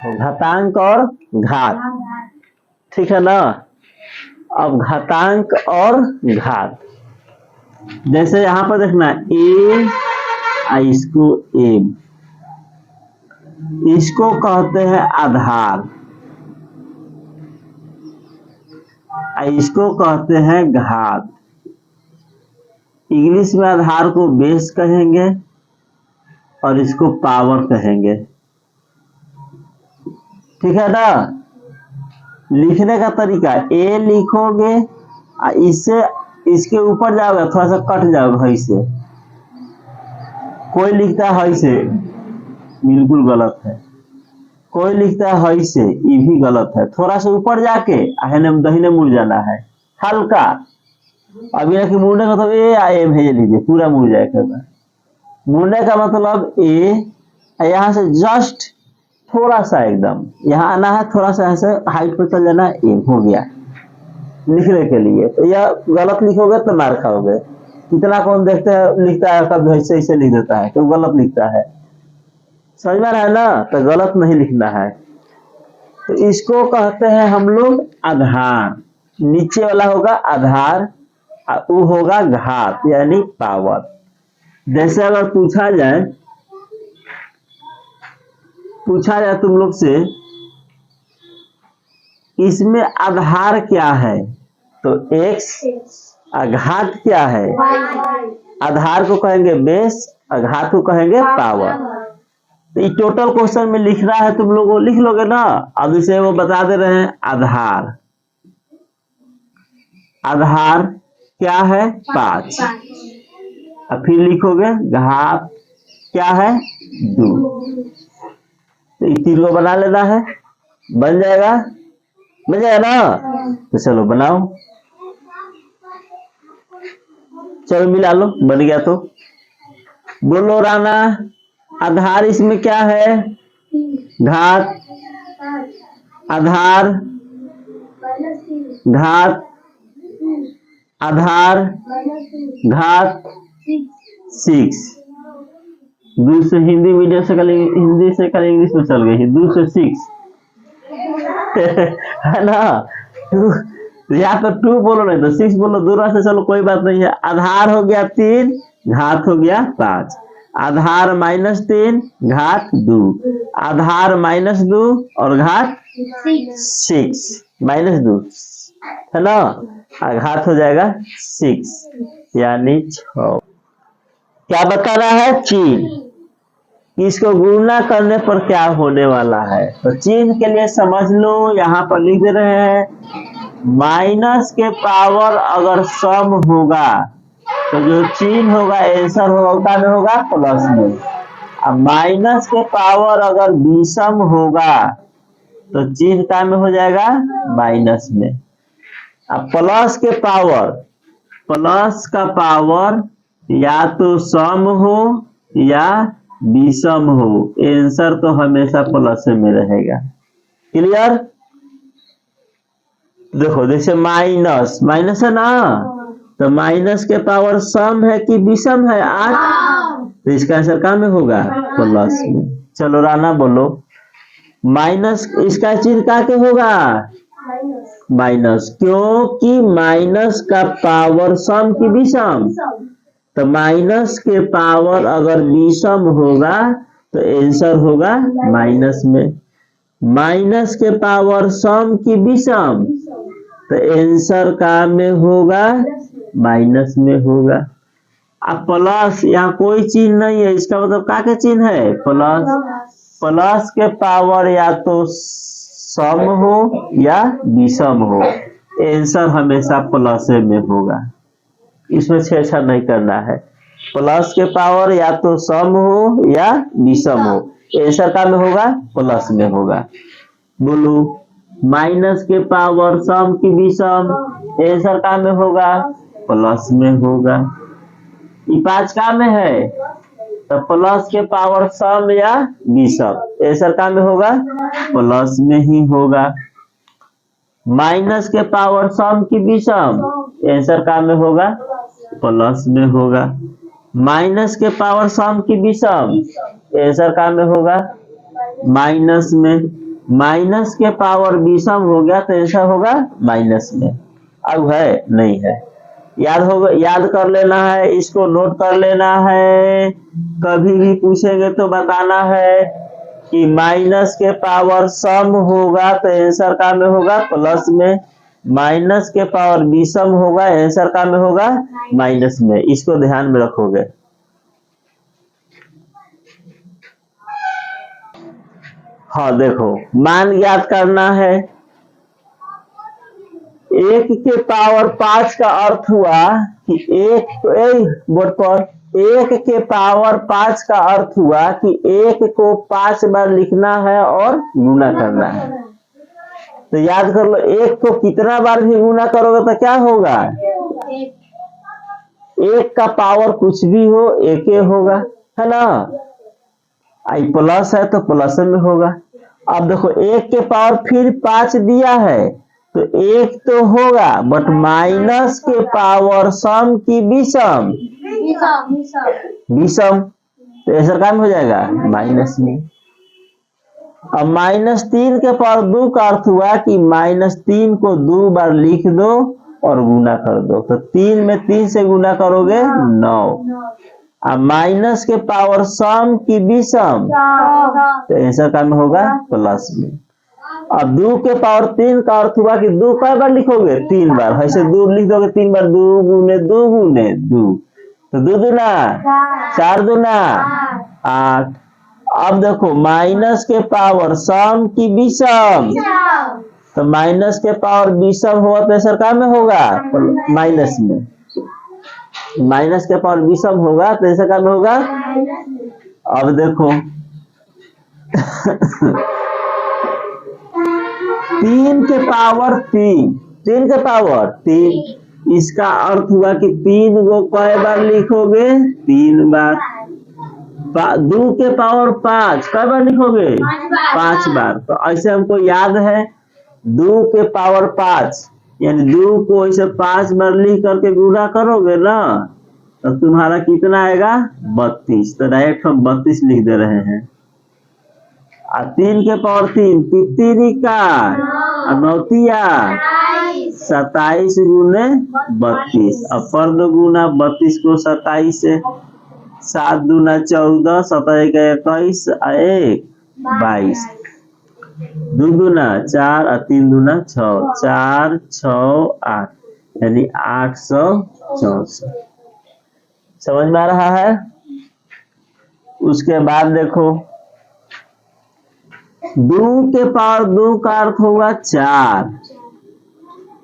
घातांक और घात, ठीक है ना। अब घातांक और घात, जैसे यहाँ पर देखना ए, इसको ए, इसको कहते हैं आधार, इसको कहते हैं घात। इंग्लिश में आधार को बेस कहेंगे और इसको पावर कहेंगे, ठीक है ना। लिखने का तरीका, ए लिखोगे इससे इसके ऊपर जाओगे थोड़ा सा कट जाओगे हई से, कोई लिखता है हई से, बिल्कुल गलत है। कोई लिखता है हई से, ये भी गलत है। थोड़ा सा ऊपर जाके दहीने मुड़ जाना है हल्का। अभी ना कि मुड़ने का मतलब ए आई एम है, ये लीजिए पूरा मुड़ जाएगा। मुड़ने का मतलब ए, यहाँ से जस्ट थोड़ा सा एकदम यहाँ आना है, थोड़ा सा ऐसे हाइट पे चल जाना है, ए हो गया लिखने के लिए। तो यह गलत लिखोगे तो मार खाओगे। कितना कौन देखते हैं लिखता है कब ऐसे ऐसे लिख देता है, तो गलत लिखता है, समझ में रहा है ना। तो गलत नहीं लिखना है। तो इसको कहते हैं हम लोग आधार, नीचे वाला होगा आधार, वो होगा घात यानी पावर। जैसे अगर पूछा जाए तुम लोग से इसमें आधार क्या है, तो x, घात क्या है, आधार को कहेंगे बेस, घात को कहेंगे पावर। तो ये टोटल क्वेश्चन में लिख रहा है, तुम लोग लिख लोगे ना। अब इसे वो बता दे रहे हैं आधार, आधार क्या है 5, अब फिर लिखोगे घात क्या है 2। तो इस तीर को बना लेना है, बन जाएगा ना। तो चलो बनाओ, चलो मिला लो, बन गया। तो बोलो राना, आधार इसमें क्या है, घात, आधार, घात, आधार, घात 6। दूसरे हिंदी मीडियम से कल हिंदी से कल इंग्लिश में चल गई, दूसरे 6 है ना। या तो 2 बोलो नहीं तो 6 बोलो, दूर से चलो कोई बात नहीं है। आधार हो गया 3, घात हो गया 5, आधार -3 घात 2, आधार -2 और घात 6 -2 है ना, घात हो जाएगा 6 यानी 6। क्या बताना है, चिन्ह, इसको गुणा करने पर क्या होने वाला है। तो चिन्ह के लिए समझ लो, यहाँ पर लिख रहे हैं माइनस के पावर अगर सम होगा तो जो चिन्ह होगा आंसर होगा में होगा प्लस में। अब माइनस के पावर अगर विषम होगा तो चिन्ह का में हो जाएगा माइनस में। अब प्लस के पावर, प्लस का पावर या तो सम हो या विषम हो, आंसर तो हमेशा प्लस में रहेगा। क्लियर। देखो जैसे माइनस, माइनस है ना, तो माइनस के पावर सम है कि विषम है 8, तो इसका आंसर कहाँ में होगा प्लस में। चलो राना बोलो, माइनस इसका चिन्ह का क्या होगा माइनस, क्योंकि माइनस का पावर सम की विषम, तो माइनस के पावर अगर विषम होगा तो आंसर होगा माइनस में। माइनस के पावर सम की विषम तो आंसर का में होगा माइनस में होगा। अब प्लस, यहाँ कोई चिन्ह नहीं है, इसका मतलब का के चिन्ह है प्लस। प्लस के पावर या तो सम हो या विषम हो, आंसर हमेशा प्लस में होगा, इसमें छेड़छाड़ नहीं करना है। प्लस के पावर या तो सम हो या विषम हो, आंसर का में होगा प्लस में होगा। बोलो, माइनस के पावर सम की विषम, आंसर का में होगा प्लस में होगा। ये 5 का में है तो प्लस के पावर सम या विषम, आंसर का में होगा प्लस में ही होगा। माइनस के पावर सम की विषम, आंसर का में होगा प्लस में होगा। माइनस के पावर सम की विषम, आंसर का में होगा माइनस में। माइनस के पावर विषम हो गया तो ऐसा होगा माइनस में। अब है नहीं है, याद कर लेना है, इसको नोट कर लेना है। कभी भी पूछेंगे तो बताना है कि माइनस के पावर सम होगा तो आंसर का में होगा प्लस में, माइनस के पावर विषम होगा आंसर का में होगा माइनस में। इसको ध्यान में रखोगे। हाँ देखो, मान ज्ञात करना है। 1 के पावर 5 का अर्थ हुआ कि बोर्ड पर 1 के पावर 5 का अर्थ हुआ कि 1 को 5 बार लिखना है और गुना करना है। तो याद कर लो, 1 को कितना बार भी गुना करोगे तो क्या होगा, 1 का पावर कुछ भी हो 1 होगा, है ना। आई प्लस है तो प्लस में होगा। अब देखो 1 के पावर फिर 5 दिया है तो 1 तो होगा, बट माइनस के पावर सम की विषम, विषम तो ऐसा काम हो जाएगा माइनस में। अब -3 के पावर 2 का अर्थ हुआ कि -3 को 2 बार लिख दो और गुना कर दो, तो 3 में 3 से गुना करोगे 9। अब माइनस के पावर सम की विषम तो आंसर का में होगा प्लस में। अब 2 के पावर 3 का अर्थ हुआ कि 2 कई बार लिखोगे 3 बार, ऐसे 2 लिख दोगे 3 बार, 2 गुने 2 गुने 2, तो 2 दूना 4 दूना 8। अब देखो माइनस के पावर सम की विषम, तो माइनस के पावर विषम होगा तो आंसर का में होगा माइनस में, माइनस के पावर विषम होगा तो आंसर का में होगा। अब देखो 3 के पावर 3 के पावर 3, इसका अर्थ हुआ कि 3 को कई बार लिखोगे 3 बार। 2 के पावर 5 कई बार लिखोगे 5 बार। तो ऐसे हमको याद है 2 के पावर 5 यानी 2 को ऐसे 5 बार लिख करके गुणा करोगे ना तो तुम्हारा कितना आएगा 32। तो डायरेक्ट हम 32 लिख दे रहे हैं। 3 के पावर 3 तितरी का 27 गुने 32। अब पर 2 गुना 32 को 27 से, 7 दूना 14, 7 का 21, 1 22, 2 दूना 4 और 3 दूना 6, 4 6 8 यानी 864। समझ में आ रहा है। उसके बाद देखो 2 के पावर 2 का अर्थ होगा 4,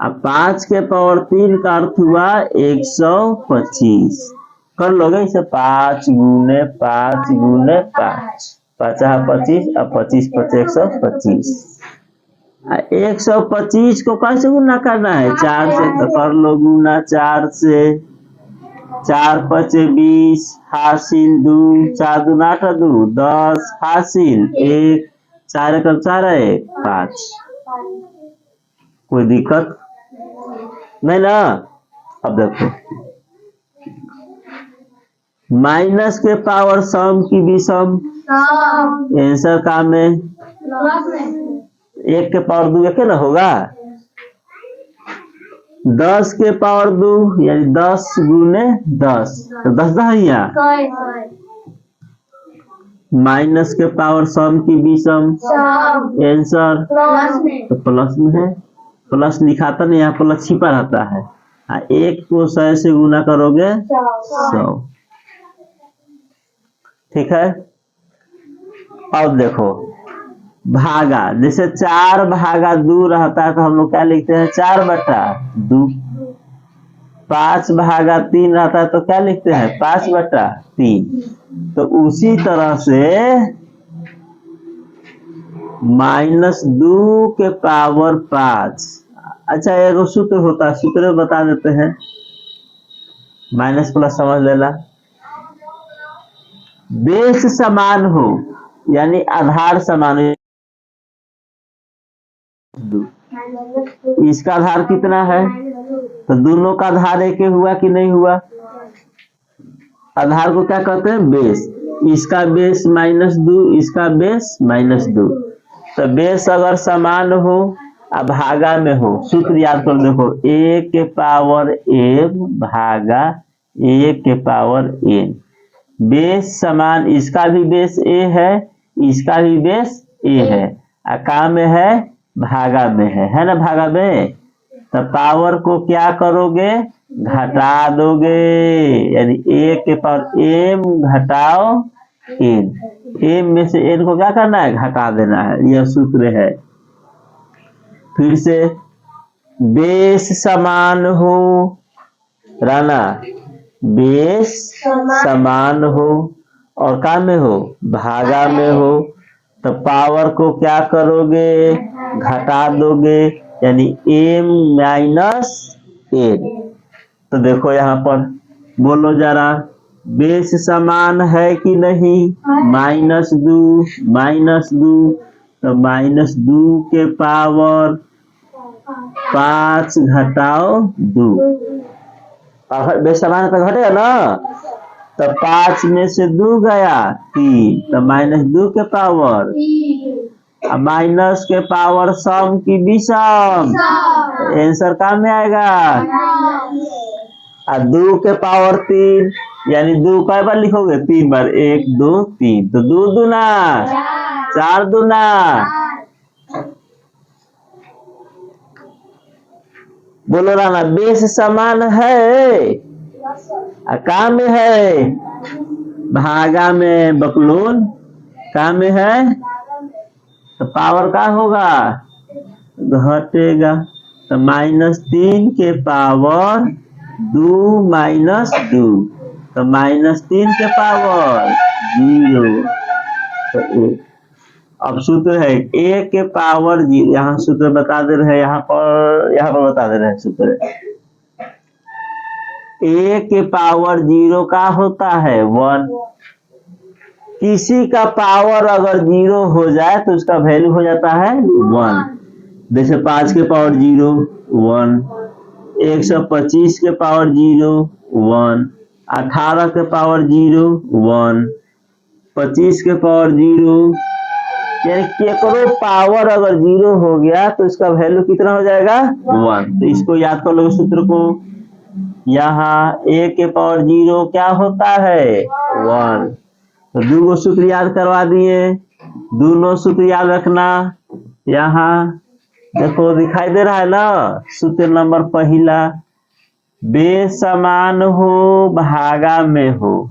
अब 5 के पावर 3 का अर्थ हुआ 125। कर लोगे इसे 5 गुने 5 गुने 5, 5 25 और 25 5 125। 125 को कैसे गुना करना है 4 से, तो कर लो गुना 4 से। 4 5 20 हासिल 2, 4 दूना 8 2 10 हासिल 1, 4 का 4 है 5। कोई दिक्कत नहीं ना। अब देखो माइनस के पावर सम की विषम, आंसर का में 1 के पावर 2 एक ना होगा। 10 के पावर 2 यानी 10 गुने 10, तो 10 दहिया। माइनस के पावर सम की विषम, आंसर तो प्लस में है, प्लस लिखाता नहीं, यहाँ प्लस छिपा रहता है। 1 को 100 से गुना करोगे 100। ठीक है। अब देखो भागा, जैसे 4 भागा 2 रहता है तो हम लोग क्या लिखते हैं 4/2। 5 भागा 3 रहता है तो क्या लिखते हैं 5/3। तो उसी तरह से -2 के पावर 5। अच्छा एक सूत्र होता है, सूत्र बता देते हैं। माइनस प्लस समझ लेना। बेस समान हो यानी आधार समान हो, इसका आधार कितना है तो दोनों का आधार एक हुआ कि नहीं हुआ। आधार को क्या कहते हैं बेस। इसका बेस -2, इसका बेस -2। तो बेस अगर समान हो अब भागा में हो, सूत्र याद कर देखो, a के पावर m भागा a के पावर n। बेस समान, इसका भी बेस a है, इसका भी बेस a है, का में है भागा में है ना, भागा में। तो पावर को क्या करोगे, घटा दोगे, यानी a के पावर m घटाओ n, m में से n को क्या करना है, घटा देना है, यह सूत्र है। फिर से बेस समान हो, राना बेस समान हो और का में हो, भागा में हो, तो पावर को क्या करोगे, घटा दोगे, यानी m माइनस n। तो देखो यहाँ पर बोलो जरा, बेस समान है कि नहीं, -2 तो -2 के पावर 5 घटाओ 2, बेस समान तो घटेगा ना, तो 5 में से 2 गया 3, तो -2 के पावर, माइनस के पावर सम की विषम, आंसर का में आएगा, 2 के पावर 3, यानी 2 कई बार लिखोगे, 3 बार, 1 2 3, तो 2 दूना 4 दूना, बोलो राना, बेस समान है, का में है, भागा में, बकलोल का में है, तो पावर का होगा, घटेगा, तो -3 के पावर 2 -2, तो -3 के पावर 0, तो अब सूत्र है a के पावर 0, यहाँ सूत्र बता दे रहे हैं, यहाँ पर बता दे रहे हैं सूत्र, a के पावर 0 का होता है 1, किसी का पावर अगर 0 हो जाए तो उसका वैल्यू हो जाता है 1, जैसे 5 के पावर 0 1, 125 के पावर 0 1, 18 के पावर 0 1, 25 के पावर 0, यानी केकरो पावर अगर 0 हो गया तो इसका वैल्यू कितना हो जाएगा 1। तो इसको याद कर लो सूत्र को, यहाँ a के पावर 0 क्या होता है 1, तो 2 सूत्र याद करवा दिए, दोनों सूत्र याद रखना। यहाँ देखो दिखाई दे रहा है ना, सूत्र नंबर पहला, बेस समान हो भागा में हो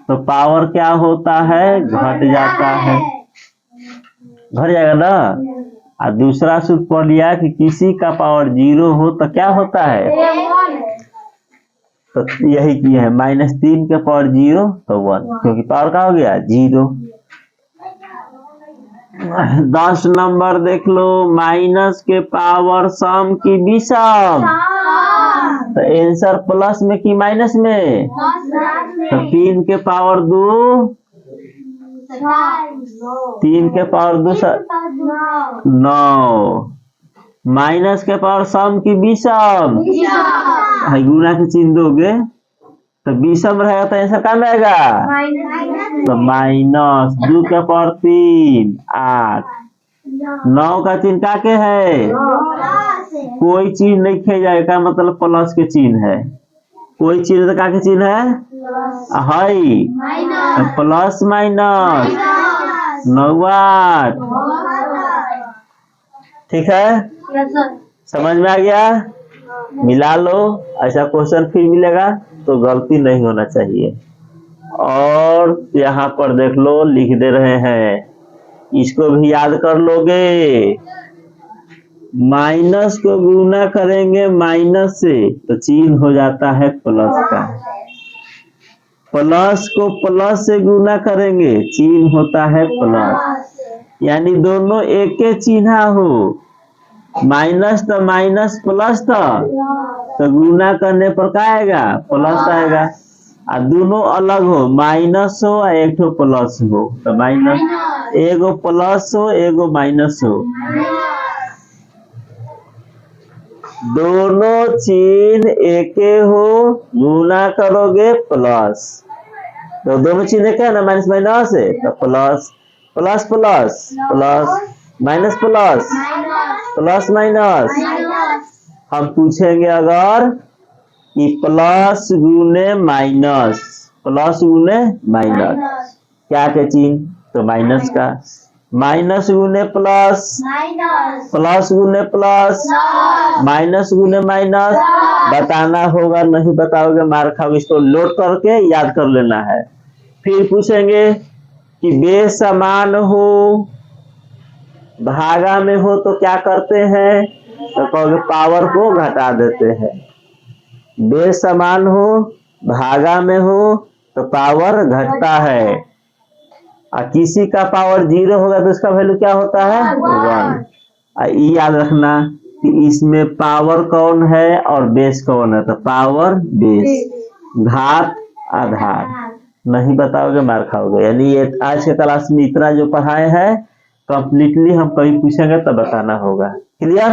तो पावर क्या होता है, घट जाता है, घट जाएगा ना। और दूसरा सूत्र पढ़ लिया कि किसी का पावर 0 हो तो क्या होता है, तो यही किए हैं, -3 के पावर 0 तो 1, क्योंकि पावर का हो गया 0। 10 नंबर देख लो, माइनस के पावर सम की विषम, तो आंसर प्लस में कि माइनस में, तो 3 के पावर 2, 3 के पावर 2 9, माइनस के पावर सम की विषम, गुना के चिन्ह दोगे तो विषम रहेगा तो आंसर क्या रहेगा, तो -2 के पावर 3 8, 9 का चिन्ह का के है, कोई चीज नहीं खे जाएगा, मतलब प्लस के चिन्ह है, कोई चीज तो का के चिन्ह है प्लस माइनस 9 8, ठीक है, समझ में आ गया, मिला लो, ऐसा क्वेश्चन फिर मिलेगा तो गलती नहीं होना चाहिए। और यहाँ पर देख लो लिख दे रहे हैं, इसको भी याद कर लोगे, माइनस को गुना करेंगे माइनस से तो चिन्ह हो जाता है प्लस का, प्लस को प्लस से गुना करेंगे चिन्ह होता है प्लस, यानी दोनों एक के चिन्ह हो, माइनस तो माइनस प्लस तो गुना करने पर क्या आएगा प्लस आएगा, और दोनों अलग हो, माइनस हो और एक तो प्लस हो, तो माइनस, एगो प्लस हो एगो माइनस हो, दोनों चिन्ह एक हो, गुना करोगे प्लस, तो दोनों चिन्ह एक है ना, माइनस माइनस है तो plus plus plus plus minus plus, plus minus. हम पूछेंगे अगर कि प्लस गुने माइनस, प्लस गुने माइनस, क्या के चिन्ह? तो माइनस का। माइनस गुने प्लस, प्लस गुने प्लस, माइनस गुने माइनस। बताना होगा, नहीं बताओगे मार खाओगे। इसको लोड करके याद कर लेना है। फिर पूछेंगे कि बेस समान हो, भागा में हो तो क्या करते हैं? तो कहोगे पावर को घटा देते हैं। बेस समान हो, भागा में हो तो पावर घटता है। और किसी का पावर 0 होगा तो इसका वैल्यू क्या होता है? 1। ये याद रखना कि इसमें पावर कौन है और बेस कौन है। तो पावर बेस, घात आधार। नहीं बताओगे मार खाओगे। यानी ये आज के क्लास में इतना जो पढ़ाए हैं कंप्लीटली हम कहीं पूछेंगे तो बताना होगा। क्लियर?